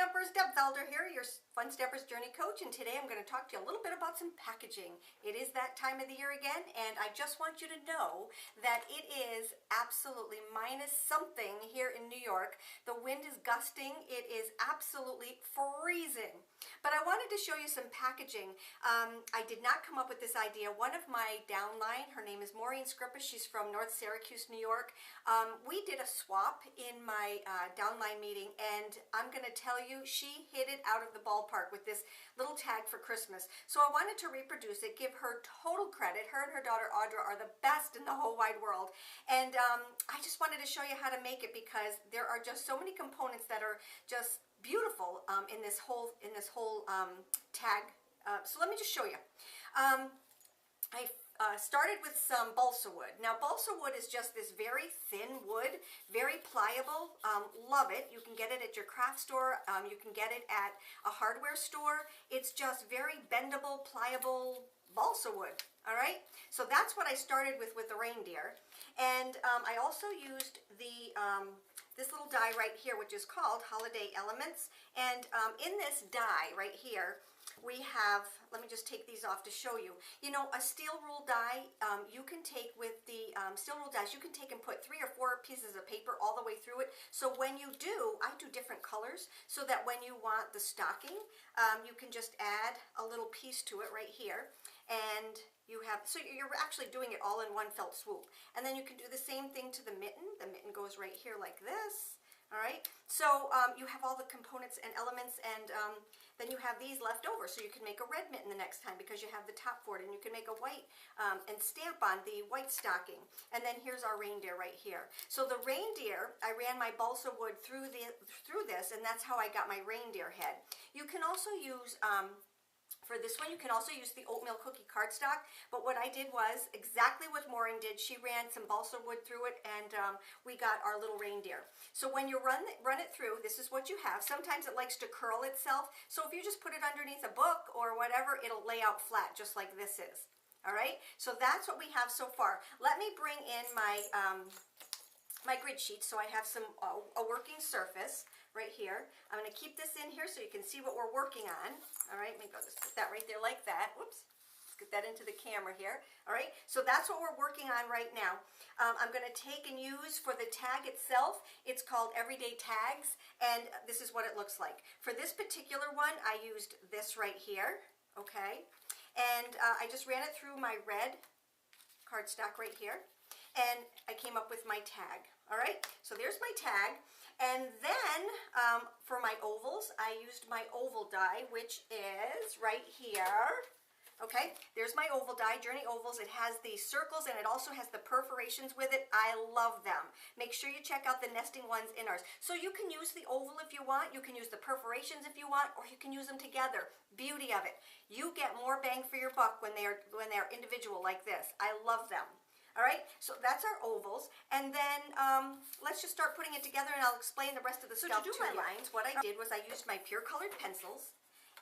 Stampers, Deb Valder here, your Fun Stampers Journey Coach, and today I'm going to talk to you a little bit about some packaging. It is that time of the year again, and I just want you to know that it is absolutely minus something here in New York. The wind is gusting. It is absolutely freezing. But I wanted to show you some packaging. I did not come up with this idea. One of my downline, her name is Maureen Scrippa, she's from North Syracuse, New York. We did a swap in my downline meeting, and I'm going to tell you, she hit it out of the ballpark with this little tag for Christmas. So I wanted to reproduce it, give her total credit. Her and her daughter Audra are the best in the whole wide world. And I just wanted to show you how to make it because there are just so many components that are just beautiful in this whole tag. So let me just show you. I started with some balsa wood. Now balsa wood is just this very thin wood, very pliable. Love it. You can get it at your craft store. You can get it at a hardware store. It's just very bendable, pliable balsa wood. All right, so that's what I started with the reindeer. And I also used the this little die right here, which is called Holiday Elements. And in this die right here, we have, let me just take these off to show you. You know, a steel rule die, you can take with the steel rule dies, you can take and put 3 or 4 pieces of paper all the way through it. So when you do, I do different colors so that when you want the stocking, you can just add a little piece to it right here. And you have, so you're actually doing it all in one felt swoop. And then you can do the same thing to the mitten. The mitten goes right here like this. All right, so you have all the components and elements, and then you have these left over, so you can make a red mitten the next time because you have the top for it, and you can make a white and stamp on the white stocking. And then here's our reindeer right here. So the reindeer, I ran my balsa wood through this, and that's how I got my reindeer head. You can also use for this one, you can also use the oatmeal cookie cardstock, but what I did was exactly what Maureen did. She ran some balsa wood through it, and we got our little reindeer. So when you run it through, this is what you have. Sometimes it likes to curl itself, so if you just put it underneath a book or whatever, it'll lay out flat, just like this is. All right, so that's what we have so far. Let me bring in my my grid sheet, so I have some a working surface right here. I'm going to keep this in here so you can see what we're working on. All right, maybe I'll just put that right there like that. Whoops. Let's get that into the camera here. All right, so that's what we're working on right now. I'm going to take and use for the tag itself, it's called Everyday Tags, and this is what it looks like. For this particular one, I used this right here, okay? And I just ran it through my red cardstock right here, and I came up with my tag. All right, so there's my tag. And then for my ovals, I used my oval die, which is right here. Okay, there's my oval die, Journey Ovals. It has the circles and it also has the perforations with it. I love them. Make sure you check out the nesting ones in ours. So you can use the oval if you want, you can use the perforations if you want, or you can use them together. Beauty of it. You get more bang for your buck when they are individual like this. I love them. All right, so that's our ovals, and then let's just start putting it together, and I'll explain the rest of the stuff to you. So to do my lines, what I did was I used my pure colored pencils,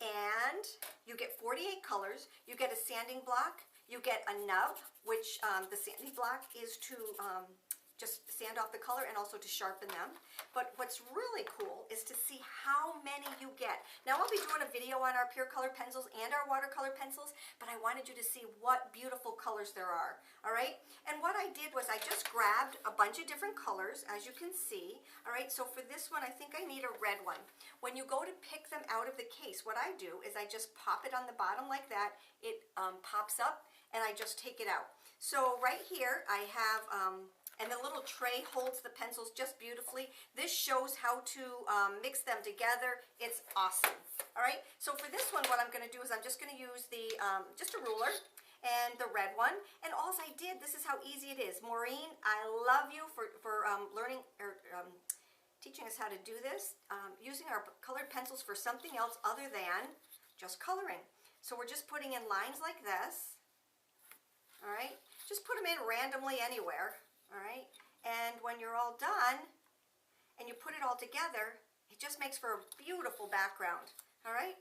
and you get 48 colors. You get a sanding block, you get a nub, which the sanding block is to just sand off the color and also to sharpen them. But what's really cool is to see how many you get. Now I'll be doing a video on our pure color pencils and our watercolor pencils, but I wanted you to see what beautiful colors there are. All right, and what I did was I just grabbed a bunch of different colors, as you can see. All right, so for this one I think I need a red one. When you go to pick them out of the case, what I do is I just pop it on the bottom like that. It pops up and I just take it out. So right here I have and the little tray holds the pencils just beautifully. This shows how to mix them together. It's awesome. All right, so for this one, what I'm going to do is I'm just going to use the just a ruler and the red one. And all I did, this is how easy it is. Maureen, I love you for learning or teaching us how to do this, using our colored pencils for something else other than just coloring. So we're just putting in lines like this. All right, just put them in randomly anywhere. All right, and when you're all done and you put it all together, it just makes for a beautiful background. All right,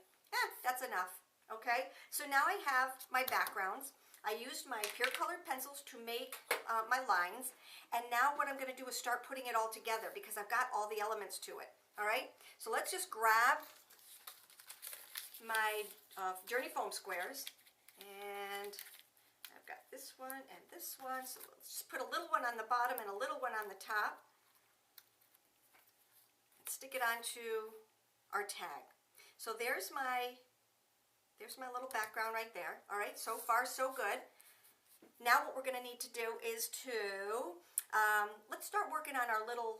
that's enough. Okay, so now I have my backgrounds. I used my pure colored pencils to make my lines, and now what I'm going to do is start putting it all together because I've got all the elements to it. All right, so let's just grab my Journey foam squares, and I've got this one and this one, so let's just put a little one on the bottom and a little one on the top, and stick it onto our tag. So there's my little background right there. All right, so far so good. Now what we're going to need to do is to let's start working on our little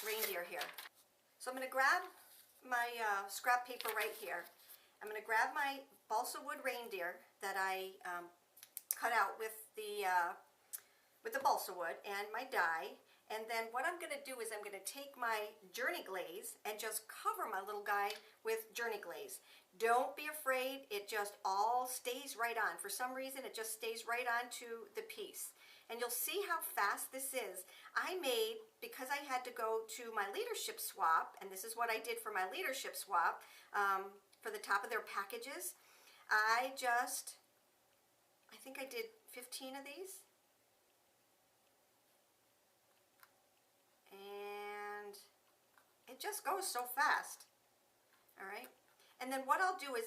reindeer here. So I'm going to grab my scrap paper right here. I'm going to grab my balsa wood reindeer that I cut out with the balsa wood and my die. And then what I'm going to do is I'm going to take my Journey glaze and just cover my little guy with Journey glaze. Don't be afraid, it just all stays right on. For some reason, it just stays right onto the piece. And you'll see how fast this is. I made, because I had to go to my leadership swap, and this is what I did for my leadership swap, for the top of their packages, I think I did 15 of these. And it just goes so fast. All right. And then what I'll do is,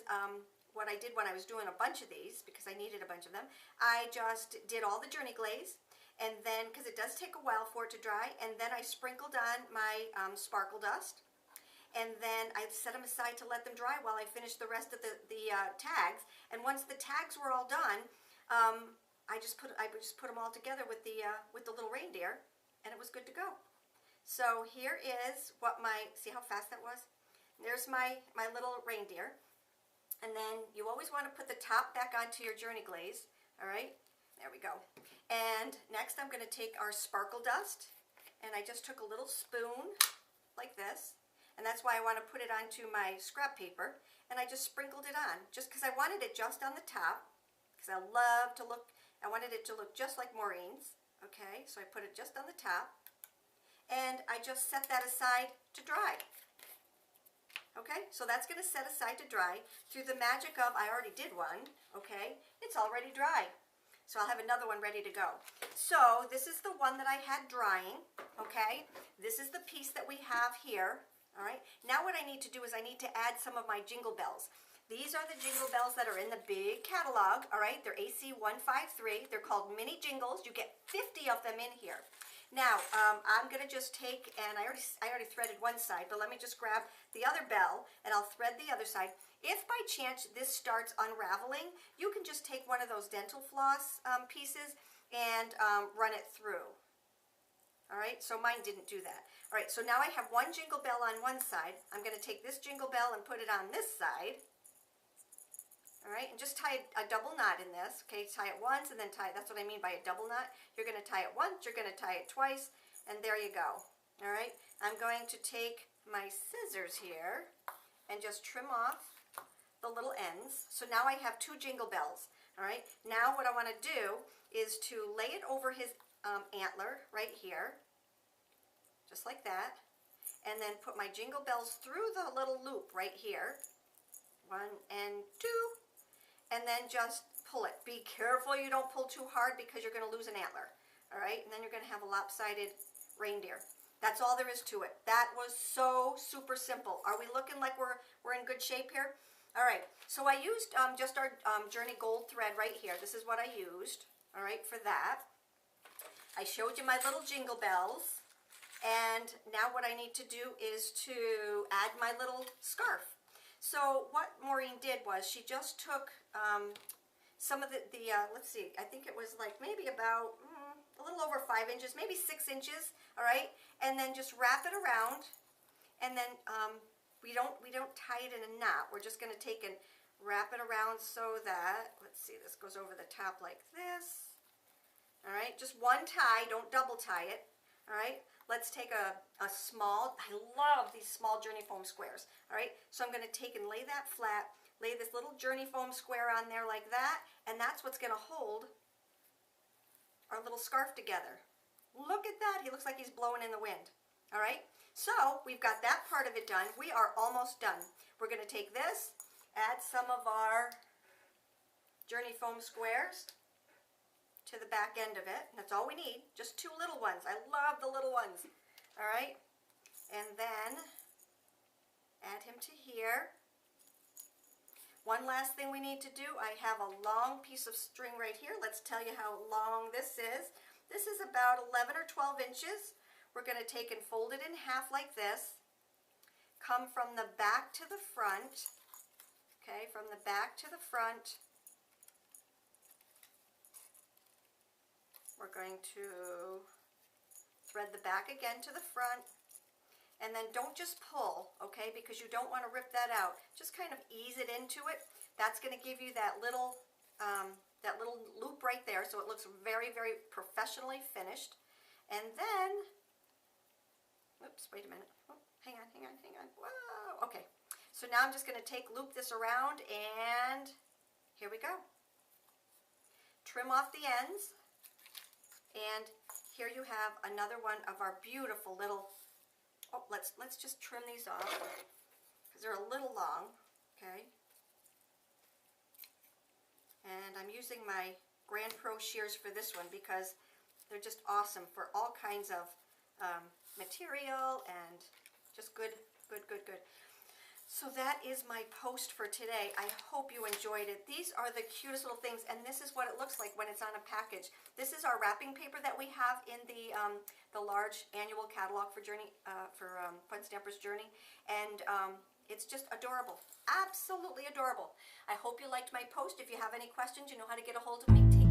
what I did when I was doing a bunch of these, because I needed a bunch of them, I just did all the Journey glaze, and then, because it does take a while for it to dry, and then I sprinkled on my sparkle dust, and then I set them aside to let them dry while I finished the rest of the tags. And once the tags were all done, I just put them all together with the little reindeer, and it was good to go. So here is what see how fast that was? There's my little reindeer. And then you always want to put the top back onto your Journey glaze. All right, there we go. And next I'm going to take our sparkle dust, and I just took a little spoon like this, and that's why I want to put it onto my scrap paper, and I just sprinkled it on, just because I wanted it just on the top, because I wanted it to look just like Maureen's. Okay, so I put it just on the top. And I just set that aside to dry. Okay, so that's going to set aside to dry. Through the magic of, I already did one, okay, it's already dry. So I'll have another one ready to go. So this is the one that I had drying, okay. This is the piece that we have here, all right. Now what I need to do is I need to add some of my jingle bells. These are the jingle bells that are in the big catalog, all right. They're AC 153. They're called mini jingles. You get 50 of them in here. Now, I'm going to just take, and I already threaded one side, but let me just grab the other bell, and I'll thread the other side. If by chance this starts unraveling, you can just take one of those dental floss pieces and run it through. All right, so mine didn't do that. All right, so now I have one jingle bell on one side. I'm going to take this jingle bell and put it on this side. All right, and just tie a double knot in this. Okay, tie it once and then tie it. That's what I mean by a double knot. You're going to tie it once, you're going to tie it twice, and there you go. All right, I'm going to take my scissors here and just trim off the little ends. So now I have two jingle bells. All right, now what I want to do is to lay it over his antler right here, just like that, and then put my jingle bells through the little loop right here. 1 and 2. And then just pull it. Be careful you don't pull too hard, because you're going to lose an antler. All right, and then you're going to have a lopsided reindeer. That's all there is to it. That was so super simple. Are we looking like we're in good shape here? All right, so I used just our Journey gold thread right here. This is what I used, all right, for that. I showed you my little jingle bells. And now what I need to do is to add my little scarf. So what Maureen did was she just took some of the let's see, I think it was like maybe about a little over 5 inches, maybe 6 inches, all right, and then just wrap it around, and then we don't tie it in a knot. We're just going to take and wrap it around so that, let's see, this goes over the top like this, all right, just one tie, don't double tie it, all right. Let's take a small, I love these small Journey foam squares, all right? So I'm going to take and lay that flat, lay this little Journey foam square on there like that, and that's what's going to hold our little scarf together. Look at that. He looks like he's blowing in the wind, all right? So we've got that part of it done. We are almost done. We're going to take this, add some of our Journey foam squares to the back end of it. That's all we need, just 2 little ones. I love the little ones, all right? and then add him to here. One last thing we need to do, I have a long piece of string right here. Let's tell you how long this is. This is about 11 or 12 inches. We're going to take and fold it in half like this. Come from the back to the front. Okay, from the back to the front. We're going to thread the back again to the front. And then don't just pull, okay, because you don't want to rip that out. Just kind of ease it into it. That's going to give you that little loop right there, so it looks very, very professionally finished. And then, oops, wait a minute. Oh, hang on. Whoa, okay. So now I'm just going to loop this around, and here we go. Trim off the ends, and here you have another one of our beautiful little. Oh, let's just trim these off because they're a little long, okay? And I'm using my Grand Pro shears for this one because they're just awesome for all kinds of material and just good. So that is my post for today. I hope you enjoyed it. These are the cutest little things, and this is what it looks like when it's on a package. This is our wrapping paper that we have in the large annual catalog for Fun Stampers Journey, and it's just adorable, absolutely adorable. I hope you liked my post. If you have any questions, you know how to get a hold of me.